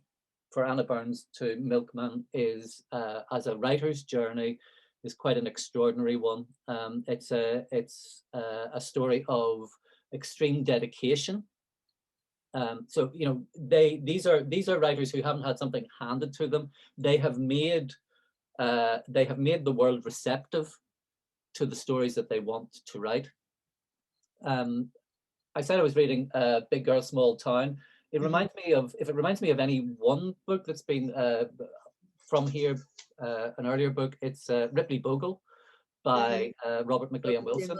[SPEAKER 2] for Anna Burns to Milkman is, as a writer's journey, is quite an extraordinary one. It's a story of extreme dedication. So you know, these are writers who haven't had something handed to them. They have made the world receptive to the stories that they want to write. I said I was reading Big Girl, Small Town. It reminds me of, if it reminds me of any one book that's been from here, an earlier book, it's Ripley Bogle by Robert McLean Wilson,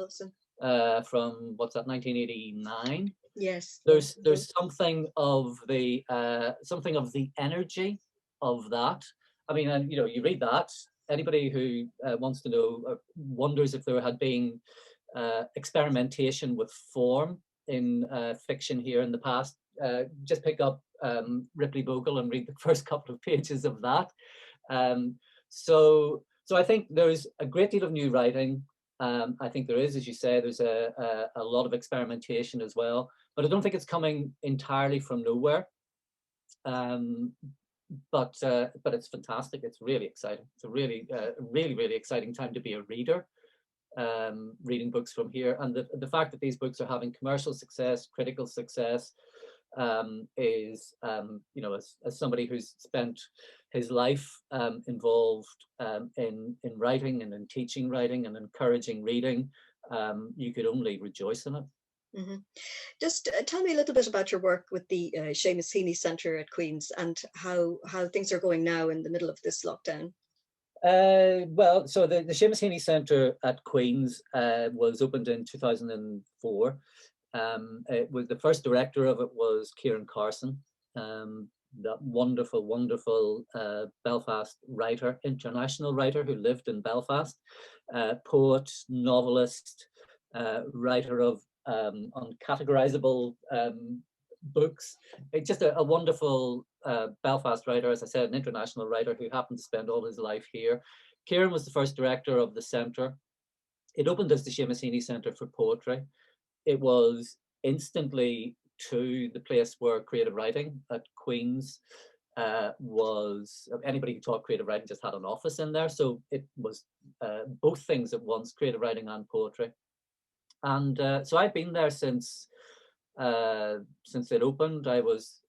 [SPEAKER 2] from, what's that, 1989.
[SPEAKER 1] Yes.
[SPEAKER 2] There's something of the energy of that. I mean, and you know, you read that, anybody who wants to know, wonders if there had been experimentation with form in fiction here in the past, just pick up Ripley Bogle and read the first couple of pages of that. So I think there's a great deal of new writing. I think there is, as you say, there's a lot of experimentation as well, but I don't think it's coming entirely from nowhere. But it's fantastic. It's really exciting. It's a really exciting time to be a reader, reading books from here. And the fact that these books are having commercial success, critical success, is, you know, as somebody who's spent his life involved in writing and in teaching writing and encouraging reading, you could only rejoice in it.
[SPEAKER 1] Mm-hmm. Just tell me a little bit about your work with the Seamus Heaney Centre at Queen's and how things are going now in the middle of this lockdown.
[SPEAKER 2] Well, so the Seamus Heaney Centre at Queen's was opened in 2004. It was, the first director of it was Carson, that wonderful Belfast writer, international writer who lived in Belfast, poet, novelist, writer of uncategorizable books. It's just a wonderful Belfast writer, as I said, an international writer who happened to spend all his life here. Kieran was the first director of the centre. It opened as the Seamus Heaney Centre for Poetry. It was instantly to the place where creative writing at Queen's was, anybody who taught creative writing just had an office in there. So it was both things at once, creative writing and poetry. And so I've been there since it opened. I was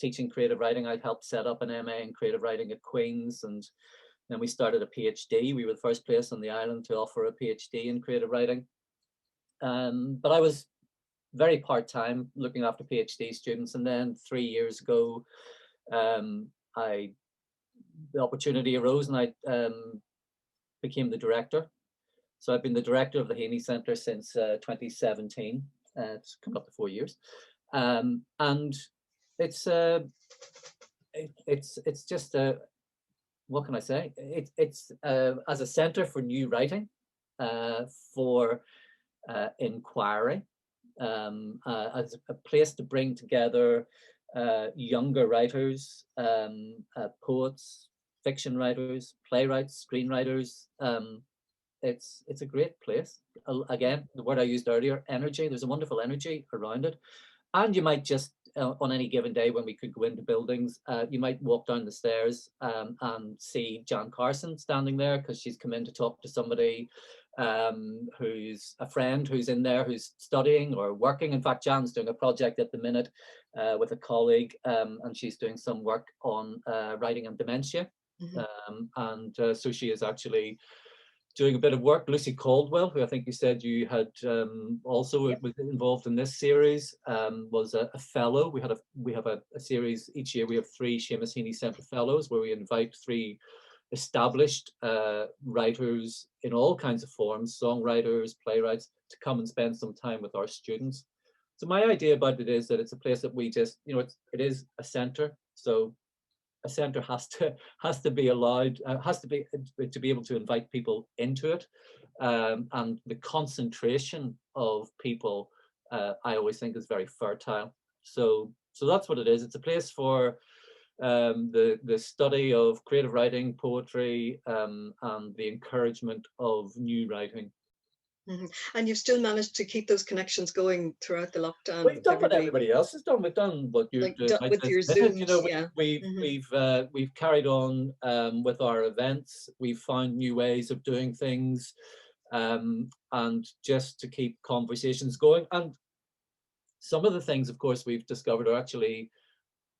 [SPEAKER 2] teaching creative writing. I helped set up an MA in creative writing at Queen's, and then we started a PhD. We were the first place on the island to offer a PhD in creative writing. But I was very part-time looking after PhD students, and then 3 years ago the opportunity arose and I became the director. So I've been the director of the Heaney Centre since 2017. It's come up to 4 years, and it's just what can I say? It's as a centre for new writing, for inquiry, as a place to bring together younger writers, poets, fiction writers, playwrights, screenwriters. It's a great place. Again, the word I used earlier, energy. There's a wonderful energy around it. And you might just, on any given day when we could go into buildings, you might walk down the stairs and see Jan Carson standing there because she's come in to talk to somebody who's a friend who's in there who's studying or working. In fact, Jan's doing a project at the minute with a colleague, and she's doing some work on writing and dementia. Mm-hmm. So she is actually doing a bit of work. Lucy Caldwell, who I think you said you had also was involved in this series, was a fellow. We have a series each year. We have 3 Seamus Heaney Centre fellows where we invite 3 established writers in all kinds of forms, songwriters, playwrights, to come and spend some time with our students. So my idea about it is that it's a place that we just, you know, it is a centre. So a centre has to be allowed, has to be able to invite people into it, and the concentration of people, I always think, is very fertile. So that's what it is. It's a place for the study of creative writing, poetry, and the encouragement of new writing.
[SPEAKER 1] Mm-hmm. And you've still managed to keep those connections going throughout the lockdown.
[SPEAKER 2] We've done what everybody else has done. We've done what you're doing
[SPEAKER 1] with your Zooms.
[SPEAKER 2] You know,
[SPEAKER 1] yeah.
[SPEAKER 2] we've carried on with our events. We've found new ways of doing things, and just to keep conversations going. And some of the things, of course, we've discovered are actually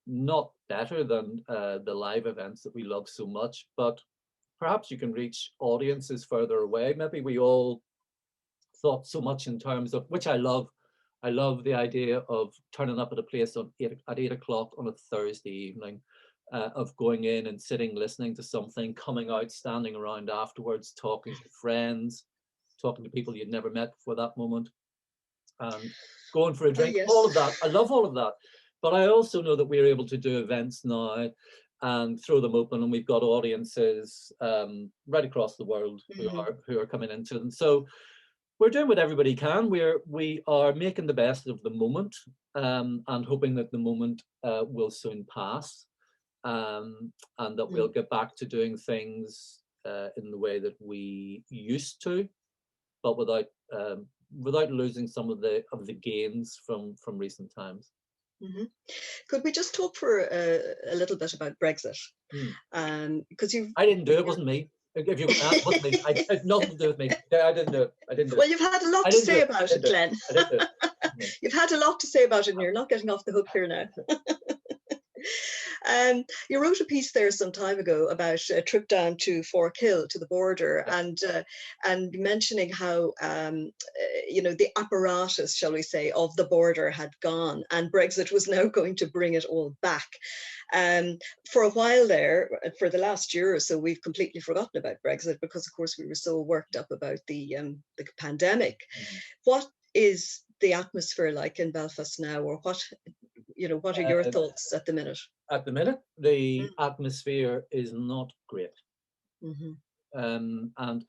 [SPEAKER 2] not better than the live events that we love so much, but perhaps you can reach audiences further away. Maybe we all thought so much in terms of, which I love the idea of turning up at a place at 8 o'clock on a Thursday evening, of going in and sitting, listening to something, coming out, standing around afterwards, talking to friends, talking to people you'd never met before that moment, and going for a drink. Oh, yes. All of that. I love all of that. But I also know that we're able to do events now and throw them open, and we've got audiences right across the world who are coming into them. So we're doing what everybody can. We are making the best of the moment, and hoping that the moment will soon pass, and that we'll get back to doing things in the way that we used to. but without losing some of the gains from recent times.
[SPEAKER 1] Mm-hmm. Could we just talk for a little bit about Brexit? Because
[SPEAKER 2] I didn't do it. It wasn't me. If you it wasn't me. I had nothing to do with me. I didn't do it. I didn't do it.
[SPEAKER 1] Well, you've had a lot to say about it, Glenn.
[SPEAKER 2] I didn't do it.
[SPEAKER 1] You've had a lot to say about it, and you're not getting off the hook here now. You wrote a piece there some time ago about a trip down to Forkhill to the border, and mentioning how the apparatus, shall we say, of the border had gone, and Brexit was now going to bring it all back. For a while there, for the last year or so, we've completely forgotten about Brexit because, of course, we were so worked up about the pandemic. Mm-hmm. What is the atmosphere like in Belfast now, or what are your thoughts at the minute?
[SPEAKER 2] At the minute, the atmosphere is not great.
[SPEAKER 1] Mm-hmm.
[SPEAKER 2] And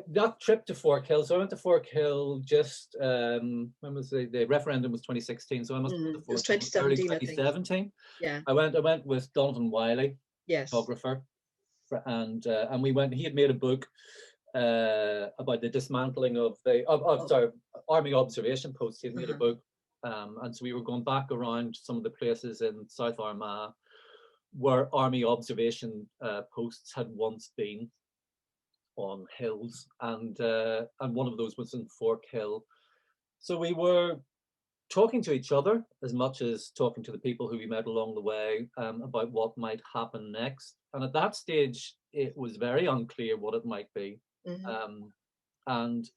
[SPEAKER 2] that trip to Forkhill, so I went to Forkhill just, when was the referendum was 2016, so I must have
[SPEAKER 1] it was 2017,
[SPEAKER 2] early 2017.
[SPEAKER 1] Yeah.
[SPEAKER 2] I went with Donovan Wiley,
[SPEAKER 1] yes,
[SPEAKER 2] photographer, and we went, he had made a book about the dismantling of army observation posts. He had made a book, and so we were going back around some of the places in South Armagh where army observation posts had once been on hills, and one of those was in Forkhill. So we were talking to each other as much as talking to the people who we met along the way about what might happen next. And at that stage, it was very unclear what it might be. Mm-hmm. And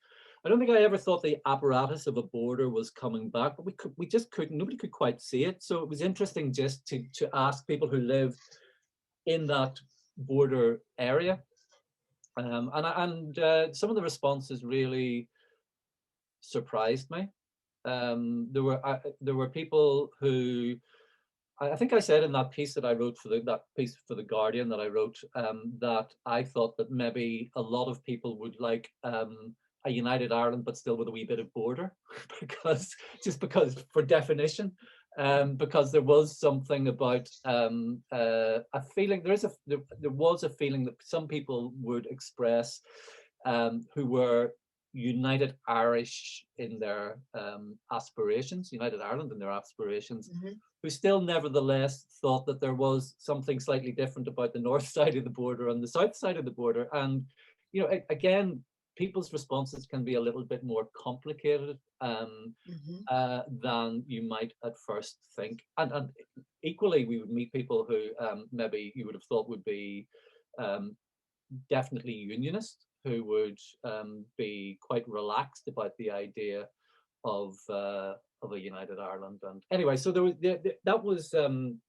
[SPEAKER 2] I don't think I ever thought the apparatus of a border was coming back, but we just couldn't, nobody could quite see it. So it was interesting just to ask people who live in that border area. And some of the responses really surprised me. There were people who, I think I said in that piece that I wrote for that piece for The Guardian that I wrote, that I thought that maybe a lot of people would like a united Ireland, but still with a wee bit of border, because for definition, because there was something about a feeling. There was a feeling that some people would express who were United Irish in their aspirations, United Ireland in their aspirations, mm-hmm. who still nevertheless thought that there was something slightly different about the north side of the border and the south side of the border. And, again, people's responses can be a little bit more complicated than you might at first think. And equally, we would meet people who maybe you would have thought would be definitely unionist, who would be quite relaxed about the idea of a united Ireland. And anyway, so there was that was then.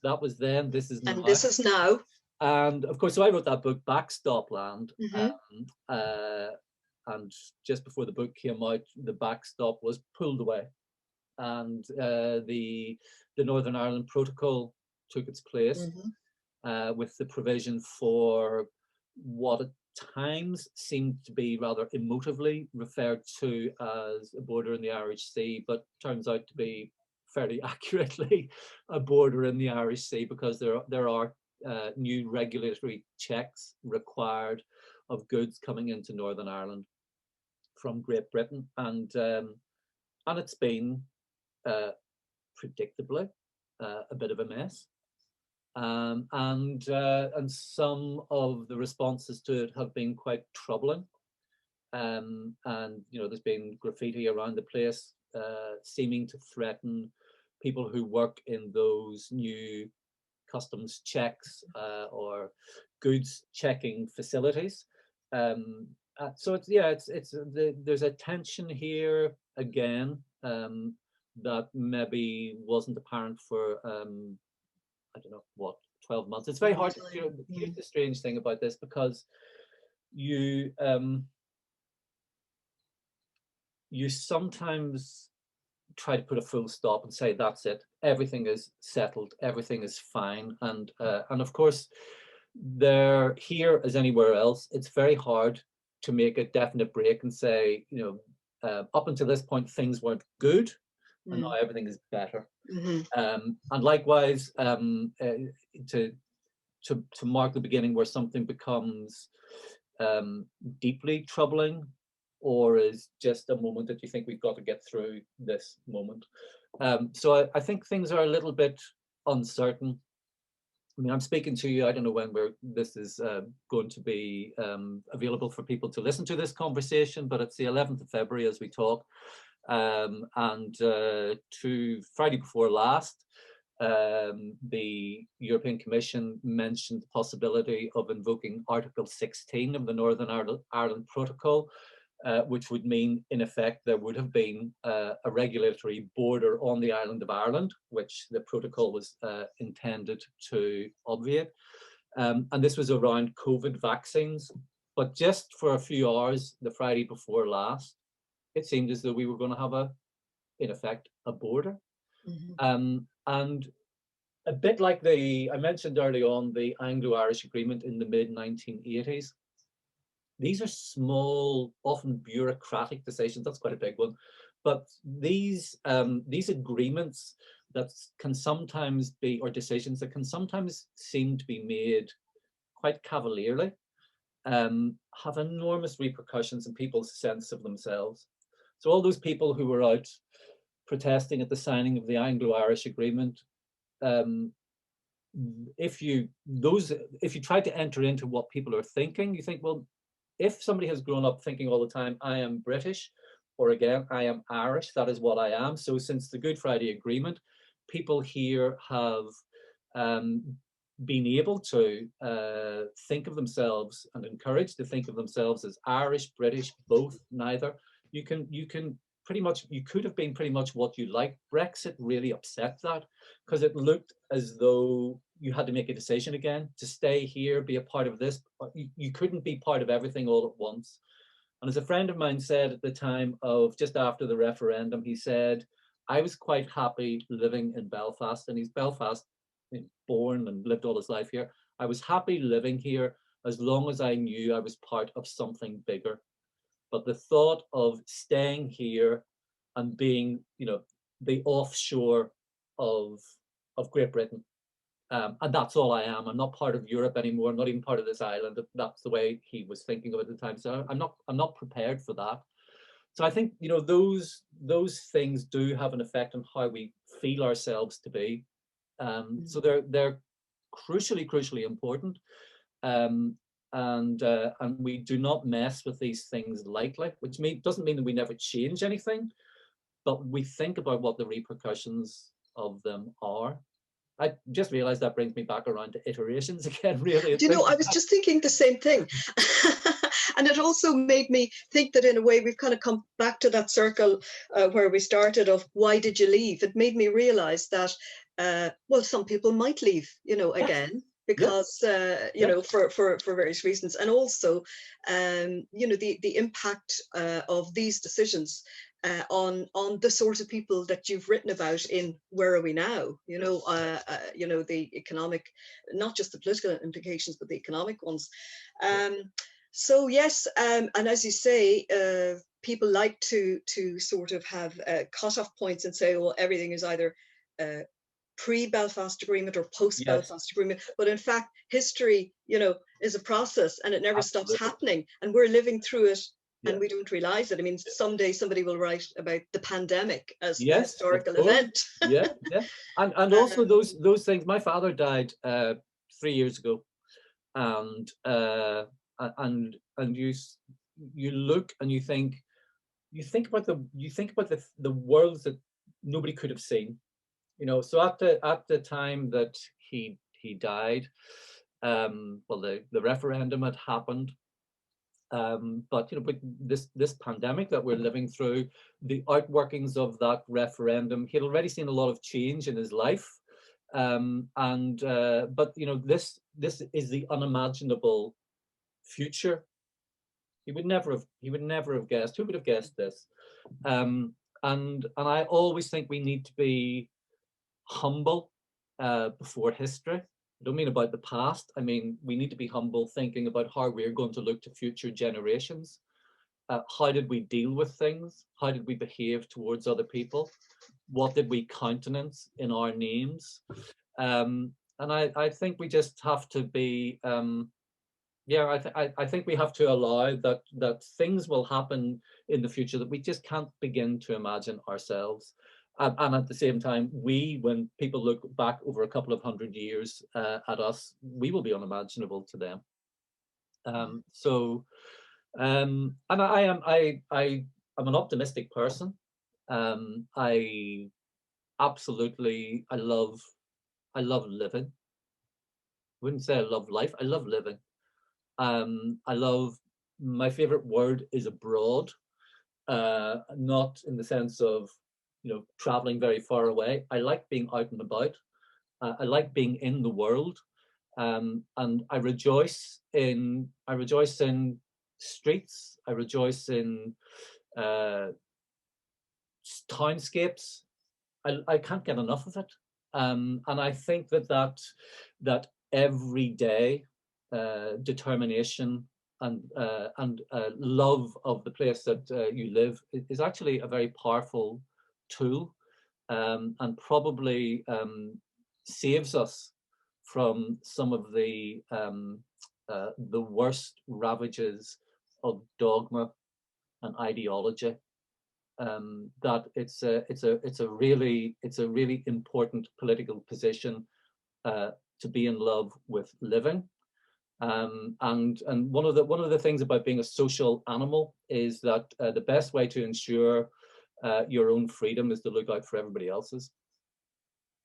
[SPEAKER 2] That was then. This is now.
[SPEAKER 1] And this is now.
[SPEAKER 2] And of course, so I wrote that book, Backstop Land,
[SPEAKER 1] mm-hmm.
[SPEAKER 2] And just before the book came out, the backstop was pulled away, and the Northern Ireland Protocol took its place, mm-hmm. With the provision for what at times seemed to be rather emotively referred to as a border in the Irish Sea, but turns out to be fairly accurately a border in the Irish Sea, because there are new regulatory checks required of goods coming into Northern Ireland from Great Britain, and it's been predictably a bit of a mess. And some of the responses to it have been quite troubling. And there's been graffiti around the place, seeming to threaten people who work in those new customs checks or goods checking facilities. So there's a tension here again that maybe wasn't apparent for I don't know what, 12 months. It's very hard to, here's the strange thing about this, because you sometimes try to put a full stop and say, that's it, everything is settled, everything is fine. And of course, there, here as anywhere else, it's very hard to make a definite break and say, up until this point, things weren't good, and now everything is better.
[SPEAKER 1] Mm-hmm.
[SPEAKER 2] And likewise, to mark the beginning where something becomes deeply troubling, or is just a moment that you think we've got to get through this moment. So I think things are a little bit uncertain. I mean, I'm speaking to you, I don't know when this is going to be available for people to listen to this conversation, but it's the 11th of February as we talk. And to Friday before last, the European Commission mentioned the possibility of invoking Article 16 of the Northern Ireland Protocol, which would mean, in effect, there would have been a regulatory border on the island of Ireland, which the protocol was intended to obviate. And this was around COVID vaccines. But just for a few hours, the Friday before last, it seemed as though we were going to have in effect, a border. And a bit like I mentioned early on, the Anglo-Irish Agreement in the mid-1980s, these are small, often bureaucratic decisions. That's quite a big one. But these agreements that can sometimes be, or decisions that can sometimes seem to be made quite cavalierly, have enormous repercussions in people's sense of themselves. So all those people who were out protesting at the signing of the Anglo-Irish Agreement, if you try to enter into what people are thinking, you think, well, if somebody has grown up thinking all the time, I am British, or again, I am Irish, that is what I am. So since the Good Friday Agreement, people here have been able to think of themselves and encouraged to think of themselves as Irish, British, both, neither. You can pretty much, you could have been pretty much what you like. Brexit really upset that, because it looked as though you had to make a decision again to stay here, be a part of this. You couldn't be part of everything all at once. And as a friend of mine said at the time of just after the referendum, he said, I was quite happy living in Belfast, and he's Belfast, born and lived all his life here. I was happy living here as long as I knew I was part of something bigger. But the thought of staying here and being, the offshore of Great Britain, and that's all I am. I'm not part of Europe anymore. I'm not even part of this island. That's the way he was thinking of it at the time. So I'm not prepared for that. So I think those things do have an effect on how we feel ourselves to be. So they're crucially important. And we do not mess with these things lightly, which doesn't mean that we never change anything, but we think about what the repercussions of them are. I just realized that brings me back around to iterations again, really.
[SPEAKER 1] I was just thinking the same thing. And it also made me think that in a way we've kind of come back to that circle where we started of why did you leave? It made me realize that, some people might leave, again. Because for various reasons, and also the impact of these decisions on the sort of people that you've written about in Where Are We Now? The economic, not just the political implications, but the economic ones. So yes, and as you say, people like to sort of have cut-off points and say, well, everything is either pre-Belfast Agreement or post-Belfast Agreement, but in fact history is a process and it never stops happening, and we're living through it and we don't realize it. I mean, someday somebody will write about the pandemic as a historical event.
[SPEAKER 2] And also those things. My father died 3 years ago, and you look and you think about the worlds that nobody could have seen. So at the time that he died, the referendum had happened, but this pandemic that we're living through, the outworkings of that referendum, he'd already seen a lot of change in his life, but this is the unimaginable future. He would never have guessed. Who would have guessed this? And I always think we need to be humble before history. I don't mean about the past. I mean, we need to be humble thinking about how we're going to look to future generations. How did we deal with things? How did we behave towards other people? What did we countenance in our names? And I think we just have to be Yeah, I think we have to allow that things will happen in the future that we just can't begin to imagine ourselves. And at the same time, when people look back over a couple of 100 years at us, we will be unimaginable to them. And I'm an optimistic person. I absolutely I love living. I wouldn't say I love life. I love living. I love, my favorite word is abroad, not in the sense of, traveling very far away. I like being out and about. I like being in the world, and I rejoice in streets. I rejoice in uh, townscapes. I can't get enough of it, and I think that everyday determination and love of the place that you live is actually a very powerful tool, and probably saves us from some of the worst ravages of dogma and ideology. That it's a really important political position to be in love with living. And one of the things about being a social animal is that the best way to ensure your own freedom is to look out for everybody else's.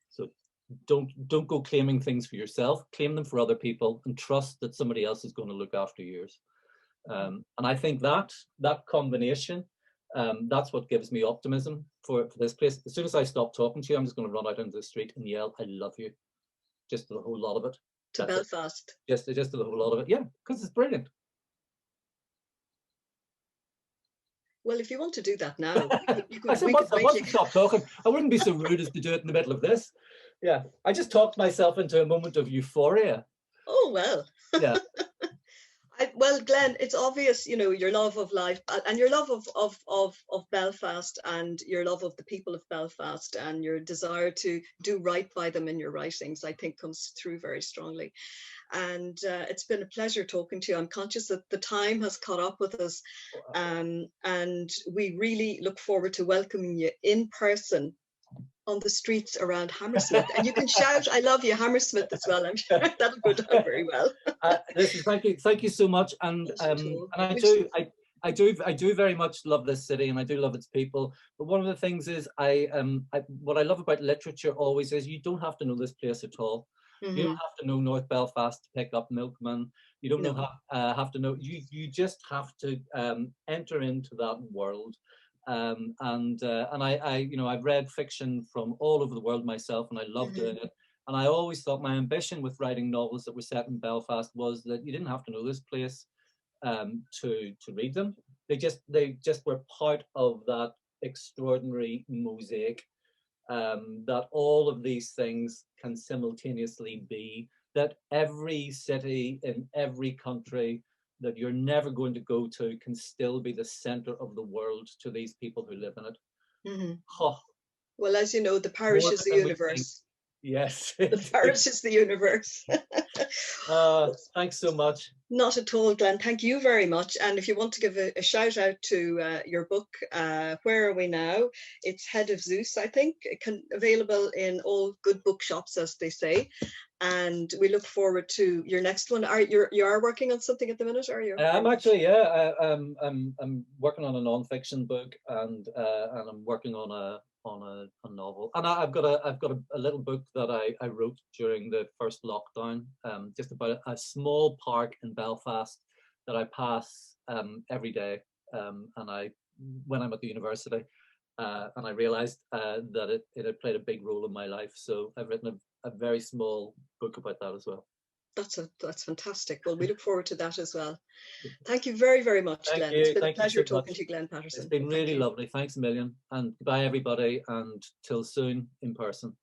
[SPEAKER 2] So don't go claiming things for yourself. Claim them for other people, and trust that somebody else is going to look after yours. And I think that combination, that's what gives me optimism for this place. As soon as I stop talking to you, I'm just going to run out into the street and yell, "I love you," just the whole lot of it.
[SPEAKER 1] To
[SPEAKER 2] That's
[SPEAKER 1] Belfast.
[SPEAKER 2] it. Just the whole lot of it. Yeah, because it's brilliant.
[SPEAKER 1] Well, if you want to do that now,
[SPEAKER 2] I said, once you stop talking, I wouldn't be so rude as to do it in the middle of this. Yeah, I just talked myself into a moment of euphoria.
[SPEAKER 1] Oh, well.
[SPEAKER 2] Yeah.
[SPEAKER 1] Well, Glenn, it's obvious, your love of life and your love of Belfast, and your love of the people of Belfast, and your desire to do right by them in your writings, I think comes through very strongly. And it's been a pleasure talking to you. I'm conscious that the time has caught up with us, and we really look forward to welcoming you in person on the streets around Hammersmith. And you can shout, "I love you, Hammersmith," as well. I'm sure that'll go down very well.
[SPEAKER 2] Listen, thank you so much. And I do very much love this city, and I do love its people. But one of the things is, what I love about literature always is, you don't have to know this place at all. Mm-hmm. You don't have to know North Belfast to pick up Milkman. You don't have to know. You just have to enter into that world. And I've read fiction from all over the world myself, and I love doing it. And I always thought my ambition with writing novels that were set in Belfast was that you didn't have to know this place to read them. They just were part of that extraordinary mosaic, that all of these things can simultaneously be, that every city in every country that you're never going to go to can still be the center of the world to these people who live in it. Mm-hmm. Oh,
[SPEAKER 1] well, as you know, the parish is the universe.
[SPEAKER 2] Yes.
[SPEAKER 1] The parish is the universe.
[SPEAKER 2] Thanks so much.
[SPEAKER 1] Not at all, Glenn. Thank you very much. And if you want to give a shout out to your book, Where Are We Now? It's Head of Zeus, I think. Available in all good bookshops, as they say. And we look forward to your next one. You are working on something at the minute, are you?
[SPEAKER 2] I'm actually, yeah. I'm working on a non-fiction book, and I'm working on a novel, and I've got a little book that I wrote during the first lockdown, just about a small park in Belfast that I pass every day, and when I'm at the university, and I realized that it had played a big role in my life, so I've written a very small book about that as well.
[SPEAKER 1] That's fantastic. Well, we look forward to that as well. Thank you very, very much, Glenn. It's been a pleasure talking to you, Glenn Patterson.
[SPEAKER 2] It's been really lovely. Thanks a million. And goodbye, everybody. And till soon in person.